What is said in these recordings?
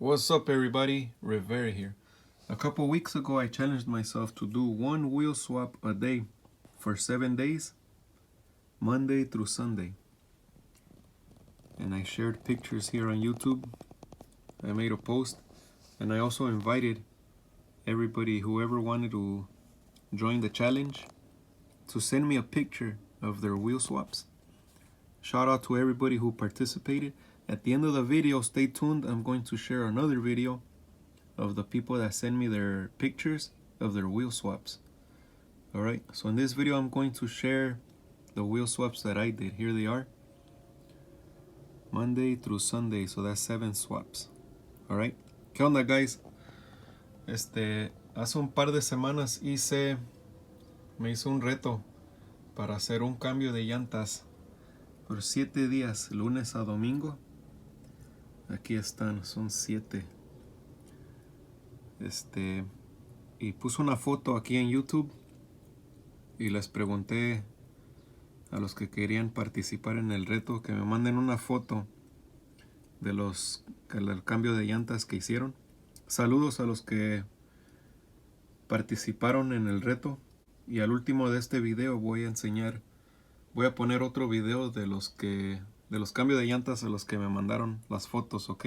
What's up, everybody? Rivera here. A couple weeks ago, I challenged myself to do one wheel swap a day for 7 days, Monday through Sunday. And I shared pictures here on YouTube. I made a post, and I also invited everybody, whoever wanted to join the challenge, to send me a picture of their wheel swaps. Shout out to everybody who participated. At the end of the video, stay tuned. I'm going to share another video of the people that send me their pictures of their wheel swaps. Alright, so in this video, I'm going to share the wheel swaps that I did. Here they are. Monday through Sunday, so that's 7 swaps. Alright, ¿qué onda, guys? Hace un par de semanas me hice un reto para hacer un cambio de llantas por 7 días, lunes a domingo. Aquí están, son 7. Y puse una foto aquí en YouTube y les pregunté a los que querían participar en el reto que me manden una foto de el cambio de llantas que hicieron. Saludos a los que participaron en el reto, y al último de este video voy a poner otro video de los cambios de llantas a los que me mandaron las fotos, ¿ok?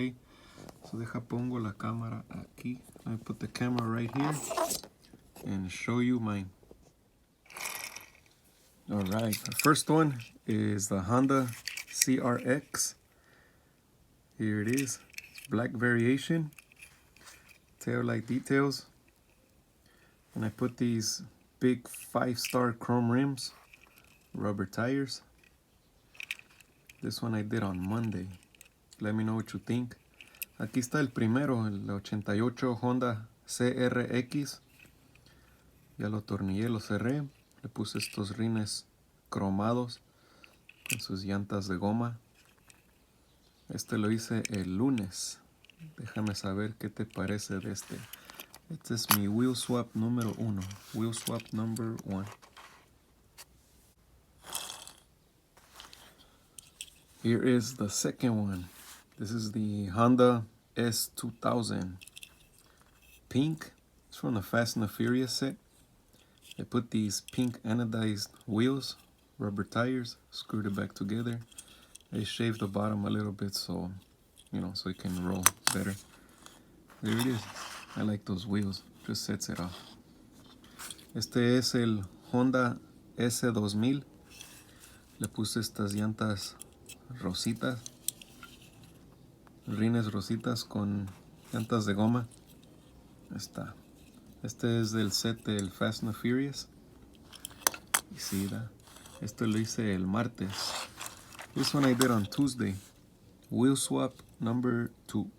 So pongo la cámara aquí. I put the camera right here and show you mine. Alright, the first one is the Honda CRX. Here it is, black variation, tail light details. And I put these big 5-star chrome rims, rubber tires. This one I did on Monday. Let me know what you think. Aquí está el primero, el 88 Honda CRX. Ya lo tornillé, lo cerré. Le puse estos rines cromados con sus llantas de goma. Lo hice el lunes. Déjame saber qué te parece de este. Este es mi wheel swap número 1. Wheel swap number 1. Here is the second one. This is the Honda S2000. Pink. It's from the Fast and the Furious set. I put these pink anodized wheels, rubber tires, screwed it back together. I shaved the bottom a little bit so it can roll better. There it is. I like those wheels. Just sets it off. Este es el Honda S2000. Le puse estas llantas rositas, rines rositas con llantas de goma. Está. Este es del set del Fast and the Furious. Y sí, esto lo hice el martes. This one I did on Tuesday. Wheel swap number 2.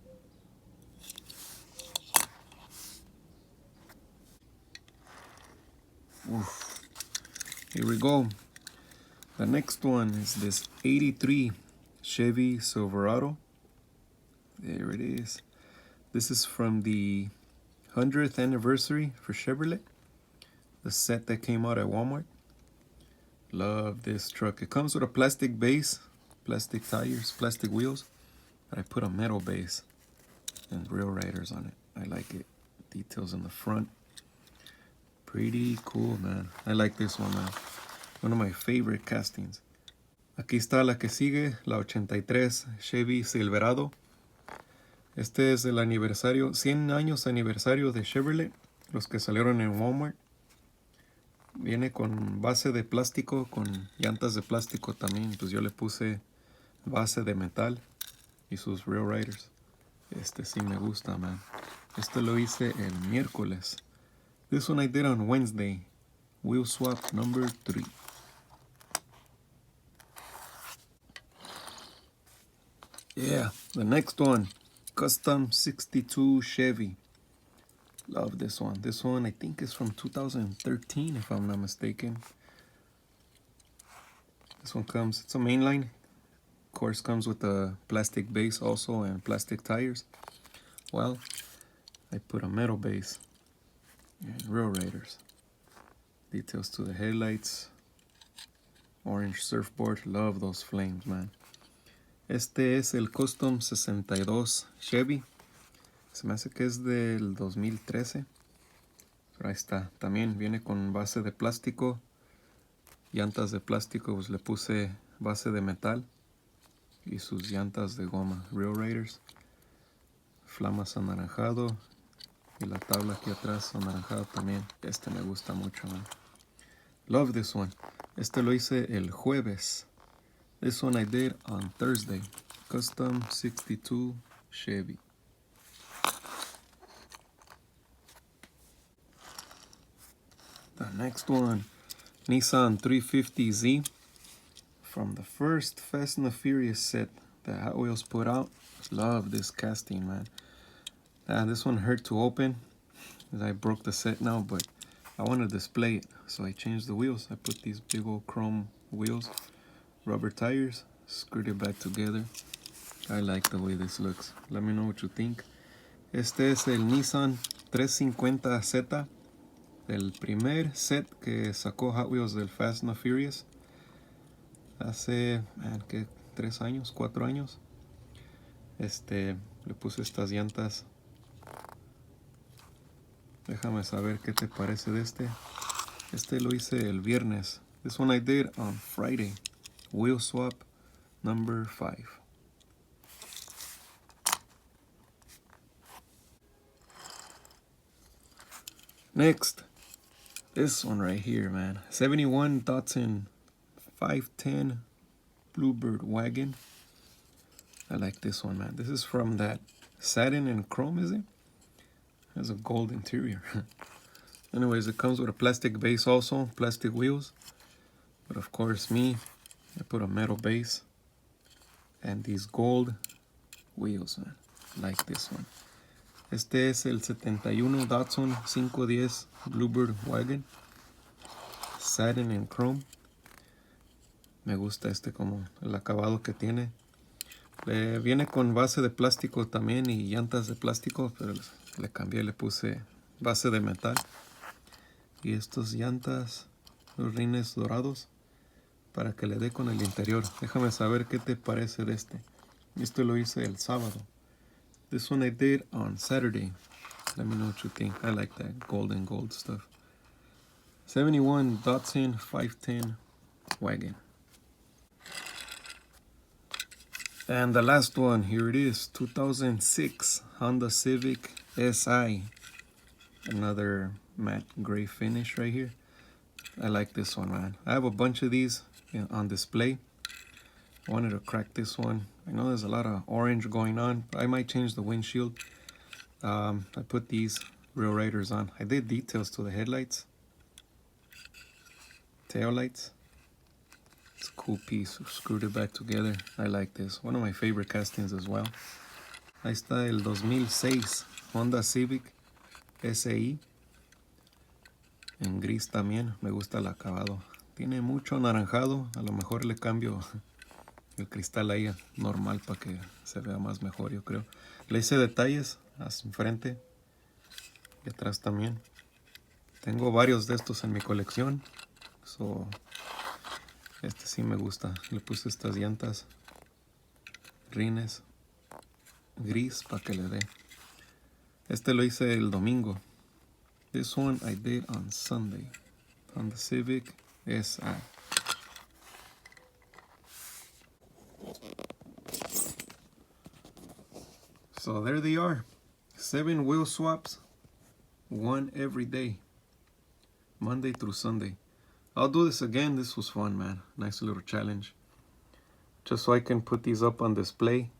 Oof. Here we go. The next one is this 83 Chevy Silverado. There it is. This is from the 100th anniversary for Chevrolet. The set that came out at Walmart. Love this truck. It comes with a plastic base, plastic tires, plastic wheels. But I put a metal base and rail riders on it. I like it. Details in the front. Pretty cool, man. I like this one, man. One of my favorite castings. Aquí está la que sigue, la 83 Chevy Silverado. Este es el aniversario, 100 años aniversario de Chevrolet, los que salieron en Walmart. Viene con base de plástico, con llantas de plástico también. Pues yo le puse base de metal y sus rail riders. Este sí me gusta, man. Este lo hice el miércoles. This one I did on Wednesday. Wheel swap number 3. Yeah, the next one, custom 62 Chevy. Love this one. This one I think is from 2013 if I'm not mistaken. This one it's a mainline. Of course, comes with a plastic base also and plastic tires. Well, I put a metal base and rail riders. Details to the headlights. Orange surfboard. Love those flames, man. Este es el Custom 62 Chevy. Se me hace que es del 2013. Pero ahí está. También viene con base de plástico. Llantas de plástico, pues le puse base de metal. Y sus llantas de goma. Real Raiders. Flamas anaranjado. Y la tabla aquí atrás anaranjado también. Este me gusta mucho, man. Love this one. Este lo hice el jueves. This one I did on Thursday. Custom 62 Chevy. The next one, Nissan 350Z. From the first Fast and the Furious set that Hot Wheels put out. Love this casting, man. This one hurt to open. I broke the set now, but I want to display it. So I changed the wheels. I put these big old chrome wheels. Rubber tires. Screwed it back together. I like the way this looks. Let me know what you think. Este es el Nissan 350Z. El primer set que sacó Hot Wheels del Fast and the Furious. Hace, ¿qué? 3 años, 4 años. Le puse estas llantas. Déjame saber qué te parece de este. Este lo hice el viernes. This one I did on Friday. Wheel swap number 5. Next, this one right here, man. 71 Datsun 510 Bluebird wagon. I like this one, man. This is from that satin and chrome, is it? It has a gold interior. Anyways, it comes with a plastic base also, plastic wheels. But of course, I put a metal base and these gold wheels, man. I like this one. Este es el 71 Datsun 510 Bluebird wagon. Satin and chrome. Me gusta como el acabado que tiene. Viene con base de plástico también y llantas de plástico, pero le cambié, le puse base de metal. Y estos llantas, los rines dorados, para que le dé con el interior. Déjame saber qué te parece de este. Esto lo hice el sábado. This one I did on Saturday. Let me know what you think. I like that gold stuff. 71 Datsun 510 wagon. And the last one, here it is, 2006 Honda Civic SI. Another matte gray finish right here. I like this one, man. I have a bunch of these on display. I wanted to crack this one. I know there's a lot of orange going on, but I might change the windshield. I put these Real Raiders on. I did details to the headlights. Tail lights. It's a cool piece. Screwed it back together. I like this. One of my favorite castings as well. Ahí está el 2006 Honda Civic SI. En gris también. Me gusta el acabado. Tiene mucho anaranjado. A lo mejor le cambio el cristal ahí normal para que se vea más mejor, yo creo. Le hice detalles hacia enfrente y atrás también. Tengo varios de estos en mi colección. Este sí me gusta. Le puse estas llantas, rines, gris para que le dé. Este lo hice el domingo. This one I did on Sunday. On the Civic SI. So there they are. 7 wheel swaps. 1 every day. Monday through Sunday. I'll do this again. This was fun, man. Nice little challenge. Just so I can put these up on display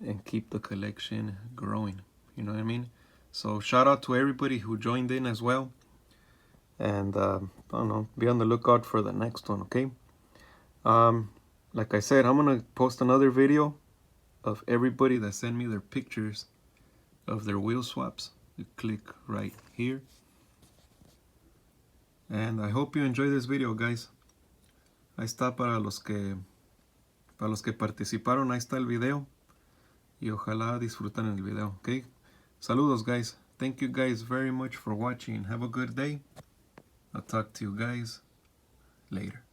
and keep the collection growing. You know what I mean? So shout out to everybody who joined in as well. And I don't know, be on the lookout for the next one, okay? Like I said, I'm going to post another video of everybody that sent me their pictures of their wheel swaps. You click right here. And I hope you enjoy this video, guys. Ahí está para los que participaron. Ahí está el video. Y ojalá disfruten el video, ¿ok? Saludos, guys. Thank you guys very much for watching. Have a good day. I'll talk to you guys later.